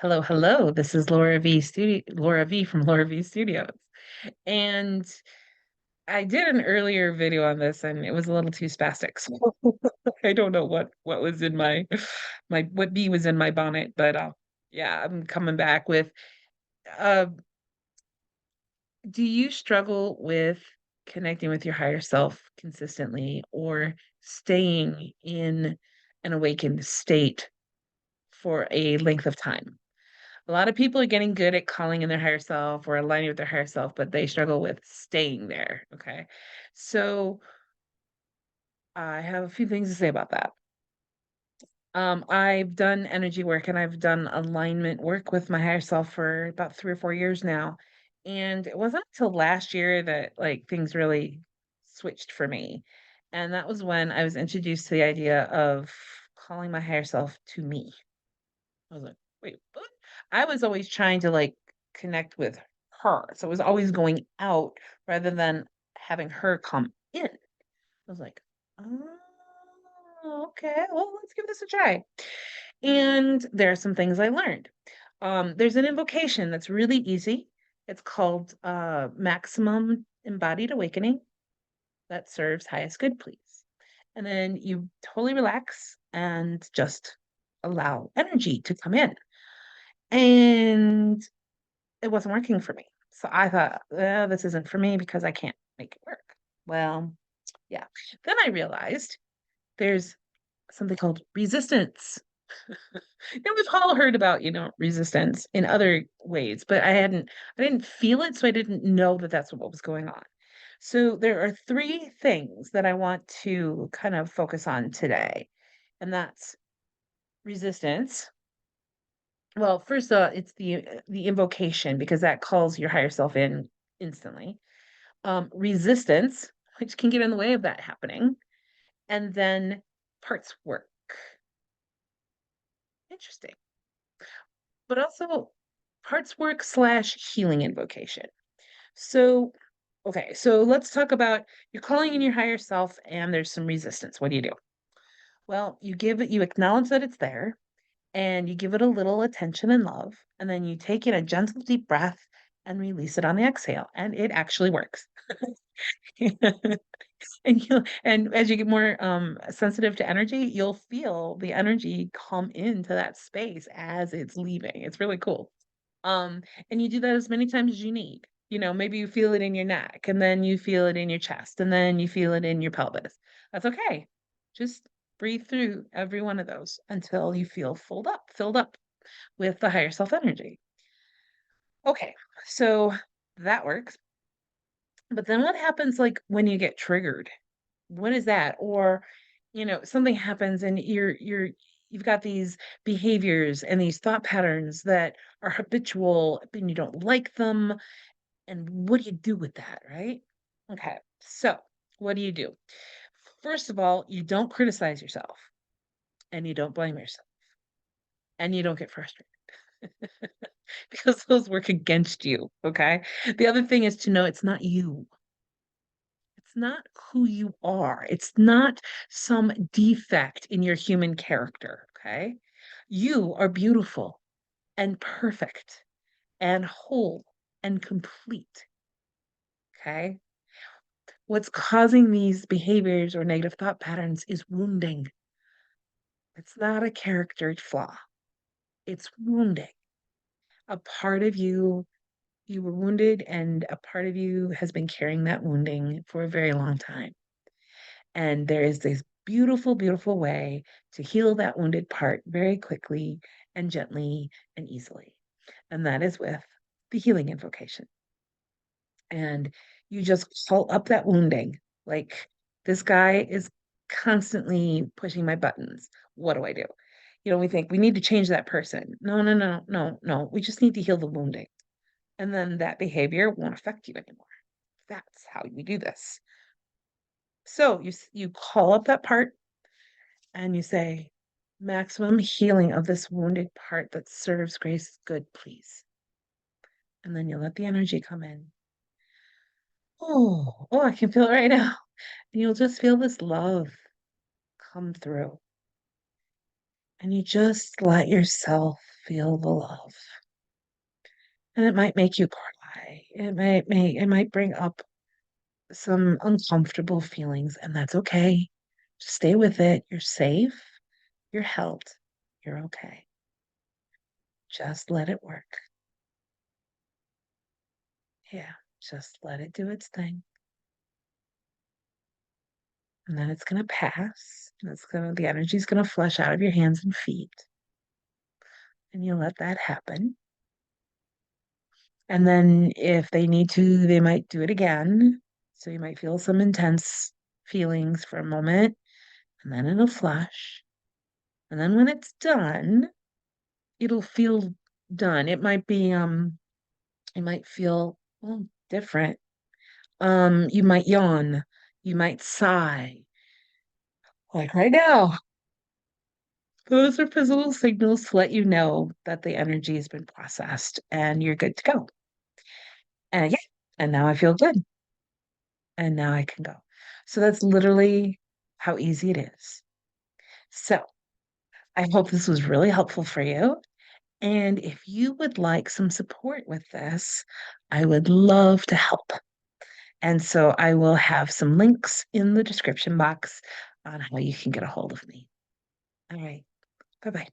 Hello, hello. This is Laura V from Laura V Studios. And I did an earlier video on this and it was a little too spastic. So I don't know what was in my what bee was in my bonnet, but yeah, I'm coming back with uh do you struggle with connecting with your higher self consistently or staying in an awakened state for a length of time? A lot of people are getting good at calling in their higher self or aligning with their higher self, but they struggle with staying there. Okay. So I have a few things to say about that. I've done energy work and I've done alignment work with my higher self for about 3 or 4 years now. And it wasn't until last year that like things really switched for me. And that was when I was introduced to the idea of calling my higher self to me. I was like, wait, what? I was always trying to like connect with her. So it was always going out rather than having her come in. I was like, oh, okay, well, let's give this a try. And there are some things I learned. There's an invocation that's really easy. It's called Maximum Embodied Awakening that serves highest good, please. And then you totally relax and just allow energy to come in. And it wasn't working for me. So I thought, this isn't for me because I can't make it work. Well, yeah. Then I realized there's something called resistance. Now we've all heard about, resistance in other ways, but I didn't feel it, so I didn't know that that's what was going on. So there are three things that I want to kind of focus on today, and that's resistance. Well, first, it's the invocation because that calls your higher self in instantly. Resistance, which can get in the way of that happening, and then parts work. Interesting, but also parts work slash healing invocation. So, okay, so let's talk about you're calling in your higher self, and there's some resistance. What do you do? Well, you acknowledge that it's there, and you give it a little attention and love, and then you take in a gentle deep breath and release it on the exhale, and it actually works. And as you get more sensitive to energy, you'll feel the energy come into that space as it's leaving. It's really cool. Um, and you do that as many times as you need. Maybe you feel it in your neck, and then you feel it in your chest, and then you feel it in your pelvis. That's okay. Just breathe through every one of those until you feel filled up with the higher self energy. Okay, so that works. But then what happens like when you get triggered? What is that? Or, something happens and you've got these behaviors and these thought patterns that are habitual and you don't like them. And what do you do with that, right? Okay. So, what do you do? First of all, you don't criticize yourself and you don't blame yourself and you don't get frustrated because those work against you, okay? The other thing is to know it's not you. It's not who you are. It's not some defect in your human character, okay? You are beautiful and perfect and whole and complete, okay? What's causing these behaviors or negative thought patterns is wounding. It's not a character flaw. It's wounding. A part of you were wounded, and a part of you has been carrying that wounding for a very long time. And there is this beautiful, beautiful way to heal that wounded part very quickly and gently and easily. And that is with the healing invocation. And you just call up that wounding. Like, this guy is constantly pushing my buttons. What do I do? We think we need to change that person. No, no, no, no, no. We just need to heal the wounding. And then that behavior won't affect you anymore. That's how we do this. So you call up that part and you say, maximum healing of this wounded part that serves grace good, please. And then you let the energy come in. Oh, I can feel it right now. And you'll just feel this love come through. And you just let yourself feel the love. And it might make you cry. It might bring up some uncomfortable feelings, and that's okay. Stay with it. You're safe. You're held. You're okay. Just let it work. Yeah, just let it do its thing. And then it's gonna pass. And the energy's gonna flush out of your hands and feet. And you let that happen. And then if they need to, they might do it again. So you might feel some intense feelings for a moment, and then it'll flush. And then when it's done, it'll feel done. It might feel, well, different. You might yawn, you might sigh, like right now. Those are physical signals to let you know that the energy has been processed and you're good to go. And yeah, and now I feel good. And now I can go. So that's literally how easy it is. So I hope this was really helpful for you. And if you would like some support with this, I would love to help. And so I will have some links in the description box on how you can get a hold of me. All right. Bye bye.